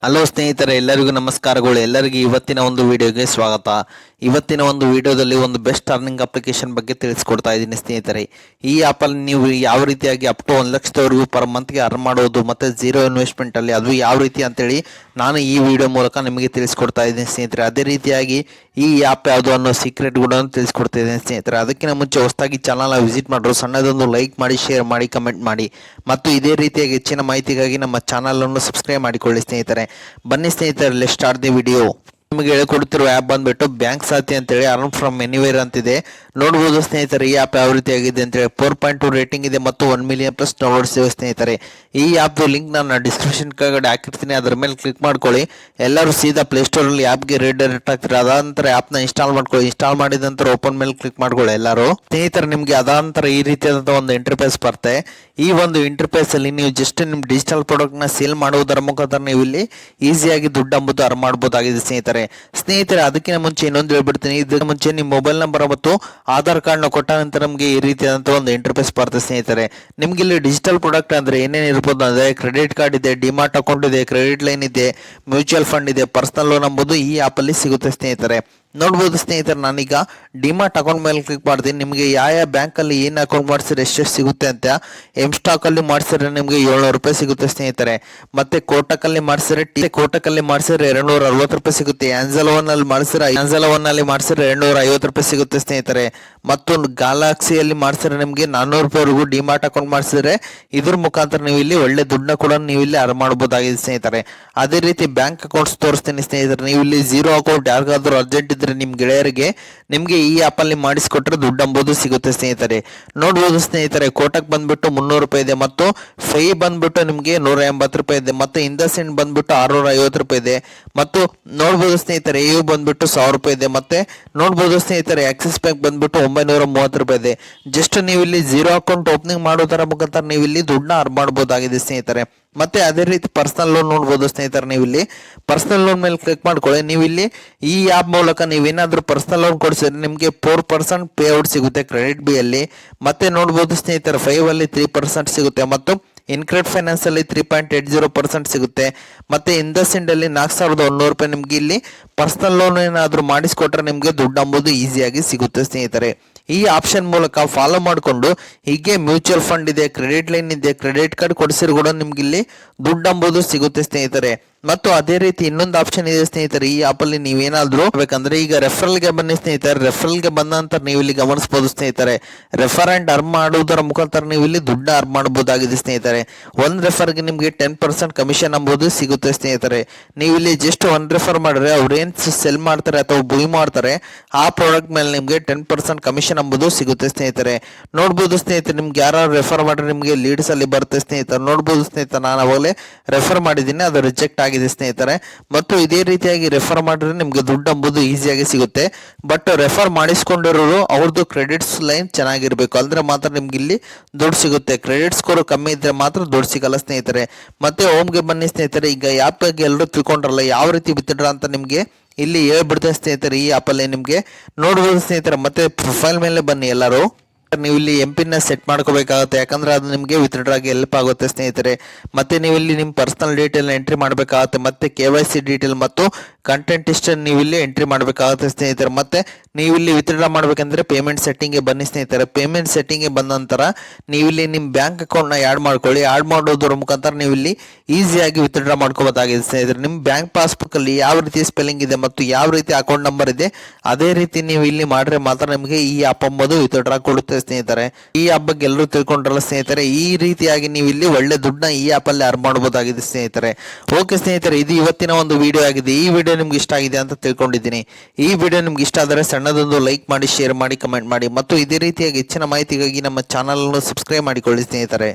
Hello ಸ್ನೇಹಿತರೆ, ಎಲ್ಲರಿಗೂ ನಮಸ್ಕಾರಗಳು. ಎಲ್ಲರಿಗೂ ಇವತ್ತಿನ ಒಂದು ವಿಡಿಯೋಗೆ ಸ್ವಾಗತ. ಇವತ್ತಿನ ಒಂದು ವಿಡಿಯೋದಲ್ಲಿ ಒಂದು ಬೆಸ್ಟ್ ಅರ್ನಿಂಗ್ ಅಪ್ಲಿಕೇಶನ್ ಬಗ್ಗೆ ತಿಳಿಸ್ಕೊಡ್ತಾ ಇದ್ದೀನಿ ಸ್ನೇಹಿತರೆ. ಈ ಆ್ಯಪಲ್ಲಿ ನೀವು ಯಾವ ರೀತಿಯಾಗಿ ಅಪ್ ಟು 1 ಲಕ್ಷದವರೆಗೂ ಪರ್ ಮಂತ್ಗೆ ಅರ್ನ್ ಮಾಡೋದು ಮತ್ತು ಝೀರೋ ಇನ್ವೆಸ್ಟ್ಮೆಂಟಲ್ಲಿ ಅದು ಯಾವ ರೀತಿ ಅಂತೇಳಿ ನಾನು ಈ ವಿಡಿಯೋ ಮೂಲಕ ನಿಮಗೆ ತಿಳಿಸ್ಕೊಡ್ತಾ ಇದ್ದೀನಿ ಸ್ನೇಹಿತರೆ. ಅದೇ ರೀತಿಯಾಗಿ ಈ ಆ್ಯಪ್ ಯಾವುದು ಅನ್ನೋ ಸೀಕ್ರೆಟ್ ಕೂಡ ತಿಳಿಸ್ಕೊಡ್ತಾ ಇದ್ದೀನಿ ಸ್ನೇಹಿತರೆ. ಅದಕ್ಕಿಂತ ಮುಂಚೆ ಹೊಸದಾಗಿ ಚಾನಲ್ನ ವಿಸಿಟ್ ಮಾಡಿದ್ರು ಸಣ್ಣದೊಂದು ಲೈಕ್ ಮಾಡಿ, ಶೇರ್ ಮಾಡಿ, ಕಮೆಂಟ್ ಮಾಡಿ ಮತ್ತು ಇದೇ ರೀತಿಯಾಗಿ ಹೆಚ್ಚಿನ ಮಾಹಿತಿಗಾಗಿ ನಮ್ಮ ಚಾನಲನ್ನು ಸಬ್ಸ್ಕ್ರೈಬ್ ಮಾಡಿಕೊಳ್ಳಿ ಸ್ನೇಹಿತರೆ. ಬನ್ನಿ ಸ್ನೇಹಿತರೆ, ಲೆಟ್ಸ್ ಸ್ಟಾರ್ಟ್ ದಿ ವಿಡಿಯೋ. ನಿಮಗೆ ಹೇಳಿಕೊಡ್ತಿರೋ ಆ್ಯಪ್ ಬಂದ್ಬಿಟ್ಟು ಬ್ಯಾಂಕ್ ಸಾಥಿ ಅಂತೇಳಿ ಅರ್ನ್ ಫ್ರಮ್ ಎನಿವೇರ್ ಅಂತಿದೆ. ನೋಡ್ಬೋದು ಸ್ನೇಹಿತರೆ, ಈ ಆ್ಯಪ್ ಯಾವ ರೀತಿ ಆಗಿದೆ ಅಂತೇಳಿ 4.2 ರೇಟಿಂಗ್ ಇದೆ ಮತ್ತು 1 ಮಿಲಿಯನ್ ಪ್ಲಸ್ ಡೌನ್ಲೋಡ್ಸ್ ಇವೆ ಸ್ನೇಹಿತರೆ. ಈ ಆ್ಯಪ್ದು ಲಿಂಕ್ ನಾನು ಡಿಸ್ಕ್ರಿಪ್ಷನ್ ಕೆಳಗಡೆ ಹಾಕಿರ್ತೀನಿ, ಅದರ ಮೇಲೆ ಕ್ಲಿಕ್ ಮಾಡ್ಕೊಳ್ಳಿ. ಎಲ್ಲರೂ ಸೀದಾ ಪ್ಲೇಸ್ಟೋರಲ್ಲಿ ಆ್ಯಪ್ಗೆ ರೀಡೈರೆಕ್ಟ್ ಆಗ್ತಾರೆ. ಅದಾದ ನಂತರ ಆ್ಯಪ್ನ ಇನ್ಸ್ಟಾಲ್ ಮಾಡ್ಕೊಳ್ಳಿ. ಇನ್ಸ್ಟಾಲ್ ಮಾಡಿದ ನಂತರ ಓಪನ್ ಮೇಲೆ ಕ್ಲಿಕ್ ಮಾಡ್ಕೊಳ್ಳಿ ಎಲ್ಲರೂ ಸ್ನೇಹಿತರೆ. ನಿಮಗೆ ಅದಾದ ನಂತರ ಈ ರೀತಿಯಾದಂಥ ಒಂದು ಇಂಟರ್ಫೇಸ್ ಬರುತ್ತೆ. ಈ ಒಂದು ಇಂಟರ್ಫೇಸ್ ಅಲ್ಲಿ ನೀವು ಜಸ್ಟ್ ನಿಮ್ಮ ಡಿಜಿಟಲ್ ಪ್ರಾಡಕ್ಟ್ನ ಸೇಲ್ ಮಾಡುವುದರ ಮುಖಾಂತರ ನೀವು ಇಲ್ಲಿ ಈಸಿಯಾಗಿ ದುಡ್ಡು ಅಂಬುದು ಅರ್ನ್ ಮಾಡಬಹುದಾಗಿದೆ ಸ್ನೇಹಿತರೆ. ಅದಕ್ಕಿಂತ ಮುಂಚೆ ಇನ್ನೊಂದು ಹೇಳ್ಬಿಡ್ತೀನಿ, ಇದಕ್ಕೆ ಮುಂಚೆ ನಿಮ್ಮ ಮೊಬೈಲ್ ನಂಬರ್ ಮತ್ತು ಆಧಾರ್ ಕಾರ್ಡ್ನ ಕೊಟ್ಟ ನಂತರ ನಮಗೆ ಈ ರೀತಿಯಾದಂಥ ಒಂದು ಇಂಟರ್ಫೇಸ್ ಬರುತ್ತೆ ಸ್ನೇಹಿತರೆ. ನಿಮ್ಗೆ ಇಲ್ಲಿ ಡಿಜಿಟಲ್ ಪ್ರಾಡಕ್ಟ್ ಅಂದರೆ ಏನೇನು ಇರ್ಬೋದು ಅಂದರೆ ಕ್ರೆಡಿಟ್ ಕಾರ್ಡ್ ಇದೆ, ಡಿಮಾರ್ಟ್ ಅಕೌಂಟ್ ಇದೆ, ಕ್ರೆಡಿಟ್ ಲೈನ್ ಇದೆ, ಮ್ಯೂಚುವಲ್ ಫಂಡ್ ಇದೆ, ಪರ್ಸನಲ್ ಲೋನ್ ಎಂಬುದು ಈ ಆ್ಯಪಲ್ಲಿ ಸಿಗುತ್ತೆ ಸ್ನೇಹಿತರೆ. ನೋಡ್ಬೋದು ಸ್ನೇಹಿತರೆ, ನಾನೀಗ ಡಿಮಾರ್ಟ್ ಅಕೌಂಟ್ ಮೇಲೆ ಕ್ಲಿಕ್ ಮಾಡ್ತೀನಿ. ನಿಮಗೆ ಯಾವ ಬ್ಯಾಂಕಲ್ಲಿ ಏನು ಅಕೌಂಟ್ ಮಾಡಿಸಿದ್ರೆ ಎಷ್ಟು ಸಿಗುತ್ತೆ ಅಂತ ಎಮ್ ಸ್ಟಾಕಲ್ಲಿ ಮಾಡಿಸಿದ್ರೆ ನಿಮಗೆ 700 ರೂಪಾಯಿ ಸಿಗುತ್ತೆ ಸ್ನೇಹಿತರೆ. ಮತ್ತೆ ಕೋಟಕಲ್ಲಿ ಮಾಡಿಸಿದ್ರೆ 260 ರೂಪಾಯಿ ಸಿಗುತ್ತೆ. ಆಂಜಲೋನಲ್ಲಿ ಮಾಡಿಸಿದ್ರೆ 250 ರೂಪಾಯಿ ಸಿಗುತ್ತೆ ಸ್ನೇಹಿತರೆ. ಮತ್ತು ಗ್ಯಾಲಕ್ಸಿಯಲ್ಲಿ ಮಾಡಿಸಿದ್ರೆ ನಿಮಗೆ 400 ರೂಪಾಯಿವರೆಗೂ ಡಿಮಾರ್ಟ್ ಅಕೌಂಟ್ ಮಾಡಿಸಿದ್ರೆ ಇದ್ರ ಮುಖಾಂತರ ನೀವು ಇಲ್ಲಿ ಒಳ್ಳೆ ದುಡ್ಡನ್ನ ಕೂಡ ನೀವು ಇಲ್ಲಿ ಅರ್ನ್ ಮಾಡಬಹುದಾಗಿದೆ ಸ್ನೇಹಿತರೆ. ಅದೇ ರೀತಿ ಬ್ಯಾಂಕ್ ಅಕೌಂಟ್ಸ್ ತೋರಿಸ್ತೀನಿ ಸ್ನೇಹಿತರೆ. ನೀವು ಇಲ್ಲಿ ಝೀರೋ ಅಕೌಂಟ್ ಯಾರಿಗಾದ್ರೂ ಅರ್ಜೆಂಟ್ ಇದ್ರೆ ನಿಮ್ಮ ಗೆಳೆಯರಿಗೆ ನಿಮಗೆ ಈ ಆ್ಯಪ್ ಅಲ್ಲಿ ಮಾಡಿಸ್ಕೊಟ್ರೆ ದುಡ್ಡು ಅಂಬೋದು ಸಿಗುತ್ತೆ ಸ್ನೇಹಿತರೆ. ನೋಡ್ಬೋದು ಸ್ನೇಹಿತರೆ, ಕೋಟಕ್ ಬಂದ್ಬಿಟ್ಟು 300 ರೂಪಾಯಿ ಇದೆ ಮತ್ತು ಫೈ ಬಂದ್ಬಿಟ್ಟು ನಿಮಗೆ 180 ರೂಪಾಯಿ ಇದೆ ಮತ್ತು ಇಂಡಸ್ಇಂಡ್ ಬಂದ್ಬಿಟ್ಟು 650 ರೂಪಾಯಿ ಇದೆ ಮತ್ತು ನೋಡ್ಬೋದು ಸ್ನೇಹಿತರೆ ಯು ಬಂದ್ಬಿಟ್ಟು 1000 ರೂಪಾಯಿ ಇದೆ ಮತ್ತೆ ನೋಡ್ಬೋದು ಸ್ನೇಹಿತರೆ ಆಕ್ಸಿಸ್ ಬ್ಯಾಂಕ್ ಬಂದ್ಬಿಟ್ಟು 930 ರೂಪಾಯಿ ಇದೆ. ಜಸ್ಟ್ ನೀವು ಇಲ್ಲಿ ಝೀರೋ ಅಕೌಂಟ್ ಓಪನಿಂಗ್ ಮಾಡೋದರ ಮುಖಾಂತರ ನೀವು ಇಲ್ಲಿ ದುಡ್ಡನ್ನ ಅರ್ನ್ ಮಾಡಬಹುದಾಗಿದೆ ಸ್ನೇಹಿತರೆ. ಮತ್ತೆ ಅದೇ ರೀತಿ ಪರ್ಸನಲ್ ಲೋನ್ ನೋಡ್ಬೋದು ಸ್ನೇಹಿತರೆ. ನೀವು ಇಲ್ಲಿ ಪರ್ಸನಲ್ ಲೋನ್ ಮೇಲೆ ಕ್ಲಿಕ್ ಮಾಡ್ಕೊಳ್ಳಿ. ನೀವು ಇಲ್ಲಿ ಈ ಆ್ಯಪ್ ಮೂಲಕ ನೀವೇನಾದ್ರೂ ಪರ್ಸನಲ್ ಲೋನ್ ಕೊಡಿಸಿದ್ರೆ ನಿಮಗೆ 4% ಪೇ ಔಟ್ ಸಿಗುತ್ತೆ ಕ್ರೆಡಿಟ್ ಬಿ ಅಲ್ಲಿ. ಮತ್ತೆ ನೋಡ್ಬೋದು ಸ್ನೇಹಿತರೆ 5 ಅಲ್ಲಿ 3% ಸಿಗುತ್ತೆ ಮತ್ತು ಇನ್ಕ್ರೆಡ್ ಫೈನಾನ್ಸ್ ಅಲ್ಲಿ 3.80% ಸಿಗುತ್ತೆ. ಮತ್ತೆ ಇಂಡಸ್ಇಂಡ್ ಅಲ್ಲಿ 4100 ರೂಪಾಯಿ ನಿಮ್ಗೆ ಇಲ್ಲಿ ಪರ್ಸನಲ್ ಲೋನ್ ಏನಾದರೂ ಮಾಡಿಸ್ಕೊಟ್ರೆ ನಿಮಗೆ ದುಡ್ಡು ಅಂಬುದು ಈಸಿಯಾಗಿ ಸಿಗುತ್ತೆ ಸ್ನೇಹಿತರೆ. ಈ ಆಪ್ಷನ್ ಮೂಲಕ ಫಾಲೋ ಮಾಡಿಕೊಂಡು ಹೀಗೆ ಮ್ಯೂಚುವಲ್ ಫಂಡ್ ಇದೆ, ಕ್ರೆಡಿಟ್ ಲೈನ್ ಇದೆ, ಕ್ರೆಡಿಟ್ ಕಾರ್ಡ್ ಕೊಡಿಸಿದ್ರು ಕೂಡ ನಿಮ್ಗೆ ಇಲ್ಲಿ ದುಡ್ಡು ಅಂಬುದು ಸಿಗುತ್ತೆ ಸ್ನೇಹಿತರೆ. ಮತ್ತು ಅದೇ ರೀತಿ ಇನ್ನೊಂದು ಆಪ್ಷನ್ ಇದೆ ಸ್ನೇಹಿತರೆ. ಈ ಆ್ಯಪಲ್ಲಿ ನೀವೇನಾದರೂ ಬೇಕಂದ್ರೆ ಈಗ ರೆಫರಲ್ಗೆ ಬನ್ನಿ ಸ್ನೇಹಿತರೆ. ರೆಫರಲ್ಗೆ ಬಂದ ನಂತರ ನೀವು ಇಲ್ಲಿ ಗಮನಿಸಬಹುದು ಸ್ನೇಹಿತರೆ, ರೆಫರ್ ಅಂಡ್ ಅರ್ನ್ ಮಾಡುವುದರ ಮುಖಾಂತರ ನೀವು ಇಲ್ಲಿ ದುಡ್ಡು ಅರ್ನ್ ಮಾಡಬಹುದಾಗಿದೆ ಸ್ನೇಹಿತರೆ. ಒಂದು ರೆಫರ್ಗೆ ನಿಮಗೆ 10% ಕಮಿಷನ್ ಅಂಬುದು ಸಿಗುತ್ತೆ ಸ್ನೇಹಿತರೆ. ನೀವು ಇಲ್ಲಿ ಜಸ್ಟ್ ಒಂದು ರೆಫರ್ ಮಾಡಿದ್ರೆ ಅವ್ರು ಏನು ಸೆಲ್ ಮಾಡ್ತಾರೆ ಅಥವಾ ಬುಯ್ ಮಾಡ್ತಾರೆ ಆ ಪ್ರಾಡಕ್ಟ್ ಮೇಲೆ ನಿಮಗೆ 10% ಕಮಿಷನ್ ಅಂಬುದು ಸಿಗುತ್ತೆ ಸ್ನೇಹಿತರೆ. ನೋಡ್ಬೋದು ಸ್ನೇಹಿತರೆ, ನಿಮ್ಗೆ ಯಾರು ರೆಫರ್ ಮಾಡಿದ್ರೆ ನಿಮಗೆ ಲೀಡ್ಸ್ ಅಲ್ಲಿ ಬರುತ್ತೆ ಸ್ನೇಹಿತರೆ. ನೋಡ್ಬೋದು ಸ್ನೇಹಿತರೆ, ನಾನು ಅವಾಗಲೇ ರೆಫರ್ ಮಾಡಿದ್ದೀನಿ, ಅದು ರಿಜೆಕ್ಟ್ ಆಗಿದೆ ಸ್ನೇಹಿತರೆ. ಮತ್ತು ಇದೇ ರೀತಿಯಾಗಿ ರೆಫರ್ ಮಾಡಿದ್ರೆ ನಿಮ್ಗೆ ದುಡ್ಡು ಅಂಬುದು ಈಸಿಯಾಗಿ ಸಿಗುತ್ತೆ. ಬಟ್ ರೆಫರ್ ಮಾಡಿಸ್ಕೊಂಡಿರೋರು ಅವ್ರದ್ದು ಕ್ರೆಡಿಟ್ಸ್ ಲೈನ್ ಚೆನ್ನಾಗಿರ್ಬೇಕು, ಅಂದ್ರೆ ಮಾತ್ರ ನಿಮ್ಗೆ ಇಲ್ಲಿ ದುಡ್ಡು ಸಿಗುತ್ತೆ. ಕ್ರೆಡಿಟ್ ಸ್ಕೋರ್ ಕಮ್ಮಿ ಇದ್ರೆ ಮಾತ್ರ ದುಡ್ಡು ಸಿಗಲ್ಲ ಸ್ನೇಹಿತರೆ. ಮತ್ತೆ ಹೋಮ್ಗೆ ಬನ್ನಿ ಸ್ನೇಹಿತರೆ. ಈಗ ಆ್ಯಪ್ ಬಗ್ಗೆ ಎಲ್ಲರೂ ತಿಳ್ಕೊಂಡ್ರಲ್ಲ ಯಾವ ರೀತಿ ಬಿತ್ತಿಡ್ರ ಅಂತ ನಿಮಗೆ ಇಲ್ಲಿ ಹೇಳ್ಬಿಡ್ತೇನೆ ಸ್ನೇಹಿತರೆ. ಈ ಆ್ಯಪಲ್ಲಿ ನಿಮಗೆ ನೋಡ್ಬೋದು ಸ್ನೇಹಿತರೆ. ಮತ್ತೆ ಪ್ರೊಫೈಲ್ ಮೇಲೆ ಬನ್ನಿ ಎಲ್ಲರೂ. ನೀವು ಇಲ್ಲಿ ಎಂಪಿನ ಸೆಟ್ ಮಾಡ್ಕೋಬೇಕಾಗುತ್ತೆ, ಯಾಕಂದ್ರೆ ಅದು ನಿಮಗೆ ವಿತ್ಡ್ರಾಗೆ ಹೆಲ್ಪ್ ಆಗುತ್ತೆ ಸ್ನೇಹಿತರೆ. ಮತ್ತೆ ನೀವು ಇಲ್ಲಿ ನಿಮ್ಮ ಪರ್ಸನಲ್ ಡೀಟೇಲ್ ಎಂಟ್ರಿ ಮಾಡಬೇಕಾಗುತ್ತೆ. ಮತ್ತೆ KYC ಡೀಟೇಲ್ ಮತ್ತು ಕಂಟೆಂಟ್ ಇಷ್ಟ ನೀವು ಇಲ್ಲಿ ಎಂಟ್ರಿ ಮಾಡಬೇಕಾಗುತ್ತೆ ಸ್ನೇಹಿತರೆ. ಮತ್ತೆ ನೀವು ಇಲ್ಲಿ ವಿತ್ಡ್ರಾ ಮಾಡಬೇಕಂದ್ರೆ ಪೇಮೆಂಟ್ ಸೆಟ್ಟಿಂಗ್ಗೆ ಬನ್ನಿ ಸ್ನೇಹಿತರೆ. ಪೇಮೆಂಟ್ ಸೆಟ್ಟಿಂಗ್ಗೆ ಬಂದ ನಂತರ ನೀವು ಇಲ್ಲಿ ನಿಮ್ಮ ಬ್ಯಾಂಕ್ ಅಕೌಂಟ್ನ ಆ್ಯಡ್ ಮಾಡ್ಕೊಳ್ಳಿ. ಆ್ಯಡ್ ಮಾಡೋದ್ರ ಮುಖಾಂತರ ನೀವು ಇಲ್ಲಿ ಈಸಿಯಾಗಿ ವಿತ್ಡ್ರಾ ಮಾಡ್ಕೋಬೋದಾಗಿದೆ ಸ್ನೇಹಿತರೆ. ನಿಮ್ಮ ಬ್ಯಾಂಕ್ ಪಾಸ್ಬುಕ್ಕಲ್ಲಿ ಯಾವ ರೀತಿ ಸ್ಪೆಲ್ಲಿಂಗ್ ಇದೆ ಮತ್ತು ಯಾವ ರೀತಿ ಅಕೌಂಟ್ ನಂಬರ್ ಇದೆ ಅದೇ ರೀತಿ ನೀವು ಇಲ್ಲಿ ಮಾಡಿದ್ರೆ ಮಾತ್ರ ನಿಮಗೆ ಈ ಆ್ಯಪ್ ಅಂಬೋದು ವಿತ್ಡ್ರಾ ಕೊಡುತ್ತೆ ಸ್ನೇಹಿತರೆ. ಈ ಆ್ಯಪ್ ಬಗ್ಗೆ ಎಲ್ಲರೂ ತಿಳ್ಕೊಂಡ್ರಲ್ಲ ಸ್ನೇಹಿತರೆ. ಈ ರೀತಿಯಾಗಿ ನೀವು ಇಲ್ಲಿ ಒಳ್ಳೆ ದುಡ್ಡನ್ನ ಈ ಆ್ಯಪ್ ಅಲ್ಲಿ ಅರ್ನ್ ಮಾಡಬಹುದಾಗಿದೆ ಸ್ನೇಹಿತರೆ. ಓಕೆ ಸ್ನೇಹಿತರೆ, ಇದು ಇವತ್ತಿನ ಒಂದು ವಿಡಿಯೋ ಆಗಿದೆ. ಈ ವಿಡಿಯೋ ನಿಮ್ಗೆ ಇಷ್ಟ ಆಗಿದೆ ಅಂತ ತಿಳ್ಕೊಂಡಿದ್ದೀನಿ. ಈ ವಿಡಿಯೋ ನಿಮ್ಗೆ ಇಷ್ಟ ಆದರೆ ಸಣ್ಣದೊಂದು ಲೈಕ್ ಮಾಡಿ, ಶೇರ್ ಮಾಡಿ, ಕಮೆಂಟ್ ಮಾಡಿ ಮತ್ತು ಇದೇ ರೀತಿಯಾಗಿ ಹೆಚ್ಚಿನ ಮಾಹಿತಿಗಾಗಿ ನಮ್ಮ ಚಾನಲ್ ಅನ್ನು ಸಬ್ಸ್ಕ್ರೈಬ್ ಮಾಡಿಕೊಳ್ಳಿ ಸ್ನೇಹಿತರೆ.